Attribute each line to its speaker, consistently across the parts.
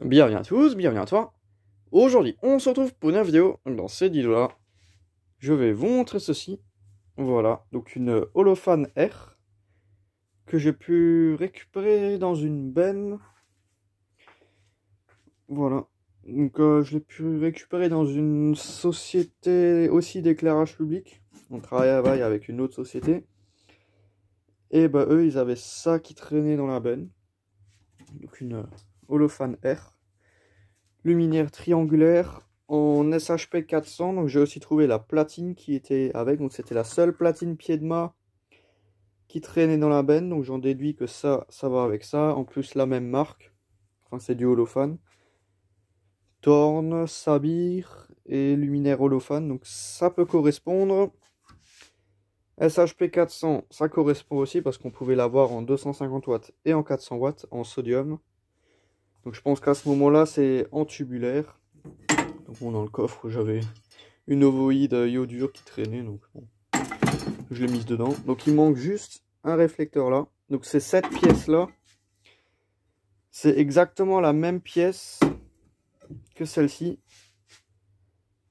Speaker 1: Bienvenue à tous, bienvenue à toi. Aujourd'hui, on se retrouve pour une vidéo. Dans cette vidéo-là, je vais vous montrer ceci. Voilà, donc une Holophane R que j'ai pu récupérer dans une benne. Voilà, donc je l'ai pu récupérer dans une société aussi d'éclairage public. On travaille avec une autre société. Et bah eux, ils avaient ça qui traînait dans la benne. Donc une Holophane R. Luminaire triangulaire en SHP 400. Donc j'ai aussi trouvé la platine qui était avec. Donc c'était la seule platine pied de mât qui traînait dans la benne. Donc j'en déduis que ça va avec ça. En plus la même marque. Enfin c'est du Holophane. Torn, Sabir et luminaire Holophane. Donc ça peut correspondre. SHP 400, ça correspond aussi parce qu'on pouvait l'avoir en 250 watts et en 400 watts en sodium. Donc je pense qu'à ce moment-là c'est en tubulaire. Donc bon, dans le coffre j'avais une ovoïde iodure qui traînait, donc bon, je l'ai mise dedans. Donc il manque juste un réflecteur là. Donc c'est cette pièce là. C'est exactement la même pièce que celle-ci.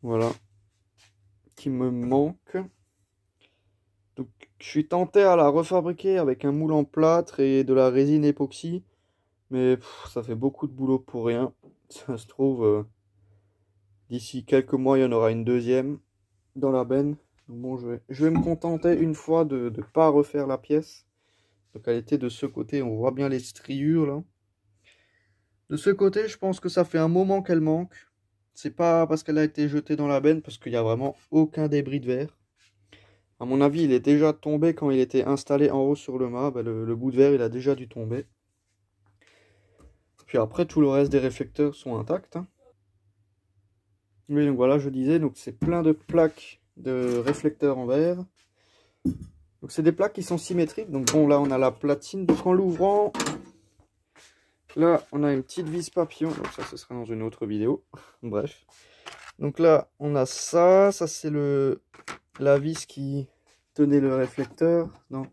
Speaker 1: Voilà. Qui me manque. Donc je suis tenté à la refabriquer avec un moule en plâtre et de la résine époxy. Mais ça fait beaucoup de boulot pour rien. Ça se trouve, d'ici quelques mois, il y en aura une deuxième dans la benne. Donc bon, je vais me contenter une fois de ne pas refaire la pièce. Donc elle était de ce côté, on voit bien les striures là. De ce côté, je pense que ça fait un moment qu'elle manque. C'est pas parce qu'elle a été jetée dans la benne, parce qu'il n'y a vraiment aucun débris de verre. À mon avis, il est déjà tombé quand il était installé en haut sur le mât. Bah, le bout de verre, il a déjà dû tomber. Puis après, tout le reste des réflecteurs sont intacts. Hein. Mais donc voilà, je disais, donc c'est plein de plaques de réflecteurs en verre. Donc c'est des plaques qui sont symétriques. Donc bon, là on a la platine. Donc en l'ouvrant, là on a une petite vis papillon. Donc ça, ce sera dans une autre vidéo. Bref. Donc là on a ça. Ça c'est la vis qui tenait le réflecteur. Non,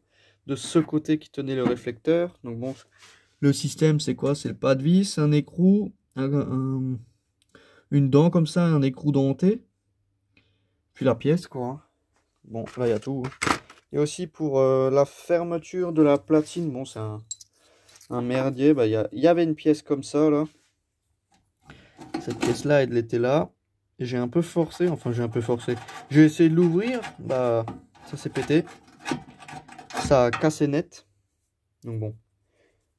Speaker 1: de ce côté qui tenait le réflecteur. Donc bon, le système c'est quoi? C'est le pas de vis, un écrou, une dent comme ça, un écrou denté. Puis la pièce quoi. Bon, là il y a tout. Et aussi pour la fermeture de la platine, bon c'est un merdier, bah, il y avait une pièce comme ça là. Cette pièce là elle était là. Et j'ai un peu forcé, enfin j'ai un peu forcé. J'ai essayé de l'ouvrir, bah ça s'est pété. Ça a cassé net. Donc bon.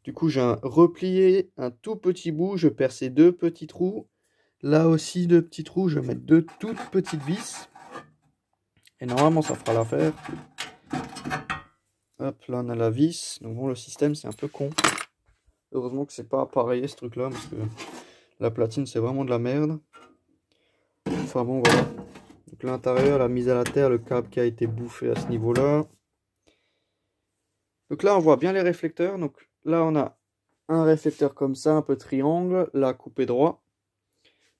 Speaker 1: Du coup j'ai replié un tout petit bout, je perçais deux petits trous. Là aussi deux petits trous, je vais mettre deux toutes petites vis. Et normalement ça fera l'affaire. Hop, là on a la vis. Donc bon, le système c'est un peu con. Heureusement que c'est pas appareillé ce truc là, parce que la platine c'est vraiment de la merde. Enfin bon voilà. Donc l'intérieur, la mise à la terre, le câble qui a été bouffé à ce niveau là. Donc là on voit bien les réflecteurs. Donc là on a un réflecteur comme ça, un peu triangle, là coupé droit.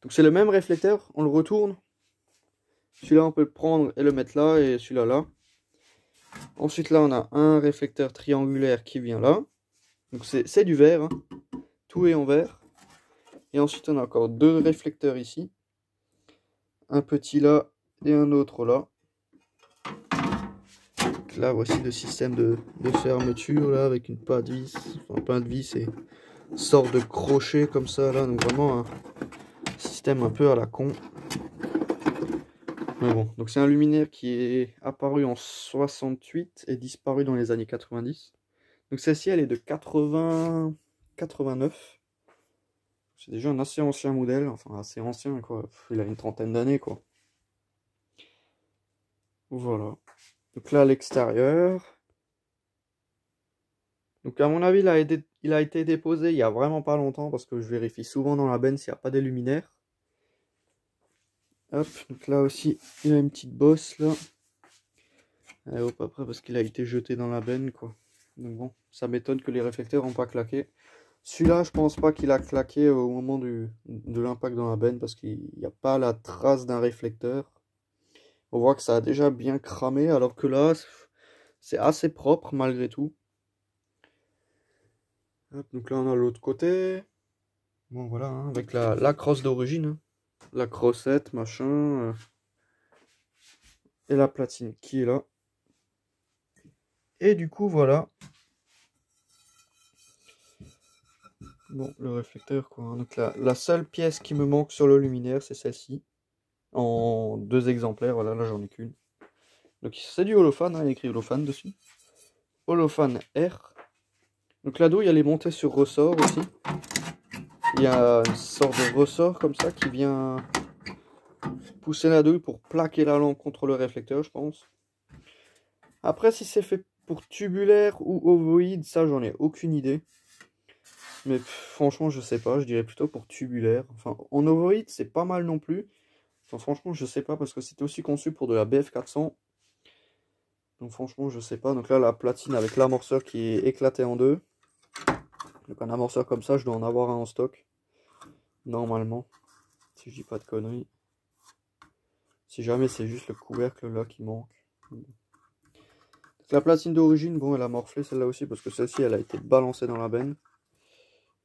Speaker 1: Donc c'est le même réflecteur, on le retourne. Celui-là on peut le prendre et le mettre là, et celui-là là. Ensuite là on a un réflecteur triangulaire qui vient là. Donc c'est du verre, hein. Tout est en verre. Et ensuite on a encore deux réflecteurs ici. Un petit là et un autre là. Donc là voici le système de fermeture là, avec une patte de vis, enfin pas de vis et sorte de crochet comme ça là. Donc vraiment un système un peu à la con. Mais bon, donc c'est un luminaire qui est apparu en 68 et disparu dans les années 90. Donc celle-ci elle est de 89. C'est déjà un assez ancien modèle, enfin assez ancien quoi. Il a une trentaine d'années quoi. Voilà. Donc là à l'extérieur. Donc à mon avis il a été déposé il y a vraiment pas longtemps, parce que je vérifie souvent dans la benne s'il n'y a pas des luminaires. Hop, donc là aussi il y a une petite bosse là. Allez hop, après parce qu'il a été jeté dans la benne quoi. Donc bon, ça m'étonne que les réflecteurs n'ont pas claqué. Celui-là je pense pas qu'il a claqué au moment de l'impact dans la benne, parce qu'il n'y a pas la trace d'un réflecteur. On voit que ça a déjà bien cramé, alors que là c'est assez propre malgré tout. Hop, donc là on a l'autre côté. Bon voilà, hein, avec la crosse d'origine, hein. La crossette, machin, et la platine qui est là. Et du coup voilà. Bon, le réflecteur quoi, hein. Donc la seule pièce qui me manque sur le luminaire, c'est celle-ci. En 2 exemplaires, voilà, là j'en ai qu'une. Donc c'est du Holophane, hein, il y a écrit Holophane dessus. Holophane R. Donc la douille elle est montée sur ressort aussi. Il y a une sorte de ressort comme ça qui vient pousser la douille pour plaquer la lampe contre le réflecteur, je pense. Après, si c'est fait pour tubulaire ou ovoïde, ça j'en ai aucune idée. Mais franchement, je sais pas, je dirais plutôt pour tubulaire. Enfin, en ovoïde, c'est pas mal non plus. Enfin, franchement, je sais pas parce que c'était aussi conçu pour de la BF400. Donc franchement, je sais pas. Donc là, la platine avec l'amorceur qui est éclaté en deux. Donc un amorceur comme ça, je dois en avoir un en stock. Normalement. Si je dis pas de conneries. Si jamais c'est juste le couvercle là qui manque. Donc la platine d'origine, bon, elle a morflé celle-là aussi parce que celle-ci, elle a été balancée dans la benne.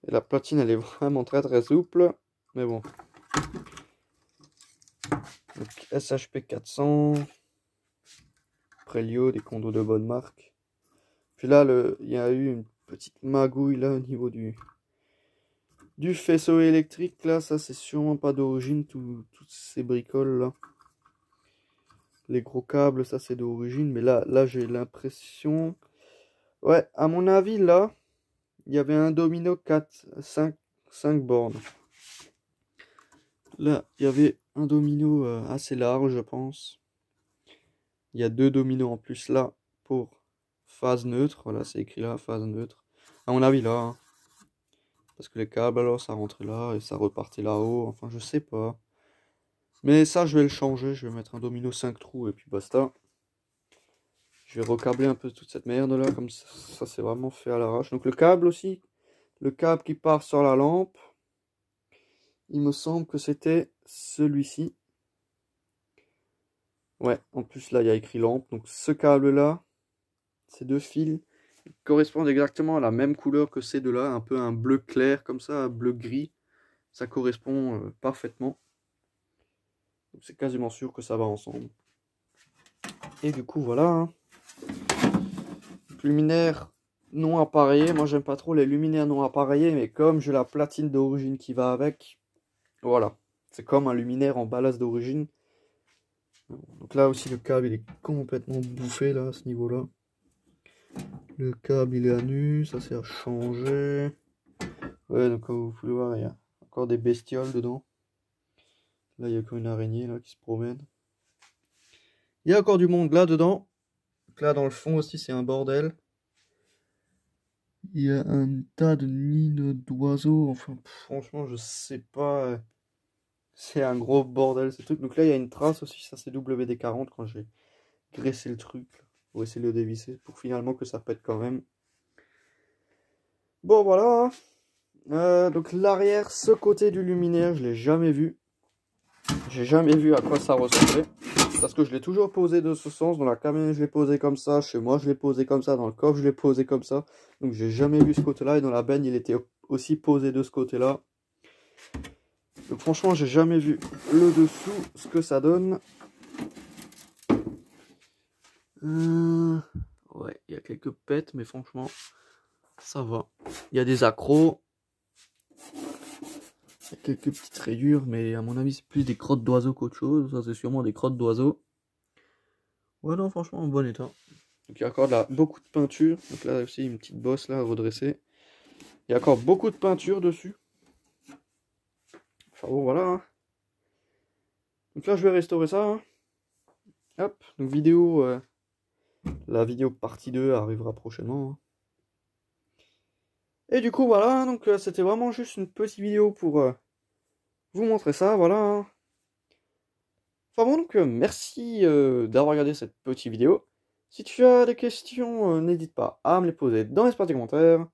Speaker 1: Et la platine, elle est vraiment très très souple. Mais bon. Donc SHP 400. Prelio, des condos de bonne marque. Puis là, il y a eu une petite magouille là au niveau du faisceau électrique. Là, ça c'est sûrement pas d'origine, toutes ces bricoles là. Les gros câbles, ça c'est d'origine. Mais là j'ai l'impression... Ouais, à mon avis, là, il y avait un domino 5 bornes. Là, il y avait un domino assez large, je pense. Il y a 2 dominos en plus là pour phase neutre. Voilà, c'est écrit là, phase neutre. À mon avis, là. Hein. Parce que les câbles, alors, ça rentrait là et ça repartait là-haut. Enfin, je sais pas. Mais ça, je vais le changer. Je vais mettre un domino 5 trous et puis basta. Je vais recabler un peu toute cette merde là. Comme ça c'est vraiment fait à l'arrache. Donc le câble aussi. Le câble qui part sur la lampe. Il me semble que c'était celui-ci. Ouais, en plus là, il y a écrit lampe. Donc ce câble-là, ces 2 fils, ils correspondent exactement à la même couleur que ces deux-là. Un peu un bleu clair comme ça, un bleu gris. Ça correspond parfaitement. C'est quasiment sûr que ça va ensemble. Et du coup, voilà. Hein. Luminaire non appareillé. Moi, j'aime pas trop les luminaires non appareillés. Mais comme j'ai la platine d'origine qui va avec, voilà. C'est comme un luminaire en ballast d'origine. Donc là aussi, le câble, il est complètement bouffé, là, à ce niveau-là. Le câble, il est à nu. Ça, c'est à changer. Ouais, donc comme vous pouvez voir, il y a encore des bestioles dedans. Là, il y a encore une araignée, là, qui se promène. Il y a encore du monde là dedans. Donc là, dans le fond aussi, c'est un bordel. Il y a un tas de nids d'oiseaux. Enfin, franchement, je sais pas. C'est un gros bordel, ce truc. Donc là, il y a une trace aussi. Ça, c'est WD-40 quand j'ai graissé le truc. Là, pour essayer de le dévisser. Pour finalement que ça pète quand même. Bon, voilà. Donc l'arrière, ce côté du luminaire, je l'ai jamais vu. J'ai jamais vu à quoi ça ressemblait. Parce que je l'ai toujours posé de ce sens. Dans la camionnette, je l'ai posé comme ça. Chez moi, je l'ai posé comme ça. Dans le coffre, je l'ai posé comme ça. Donc, j'ai jamais vu ce côté-là. Et dans la benne, il était aussi posé de ce côté-là. Donc, franchement, j'ai jamais vu le dessous, ce que ça donne. Ouais, il y a quelques pètes, mais franchement, ça va. Il y a des accros. Il y a quelques petites rayures, mais à mon avis, c'est plus des crottes d'oiseaux qu'autre chose. Ça, c'est sûrement des crottes d'oiseaux. Ouais, non, franchement, en bon état. Donc il y a encore beaucoup de peinture. Donc là aussi, une petite bosse là à redresser. Il y a encore beaucoup de peinture dessus. Enfin bon, voilà. Hein. Donc là, je vais restaurer ça. Hein. Hop, donc vidéo. La vidéo partie 2 arrivera prochainement. Hein. Et du coup, voilà. Donc c'était vraiment juste une petite vidéo pour vous montrer ça. Voilà. Hein. Enfin bon, donc merci d'avoir regardé cette petite vidéo. Si tu as des questions, n'hésite pas à me les poser dans l'espace des commentaires.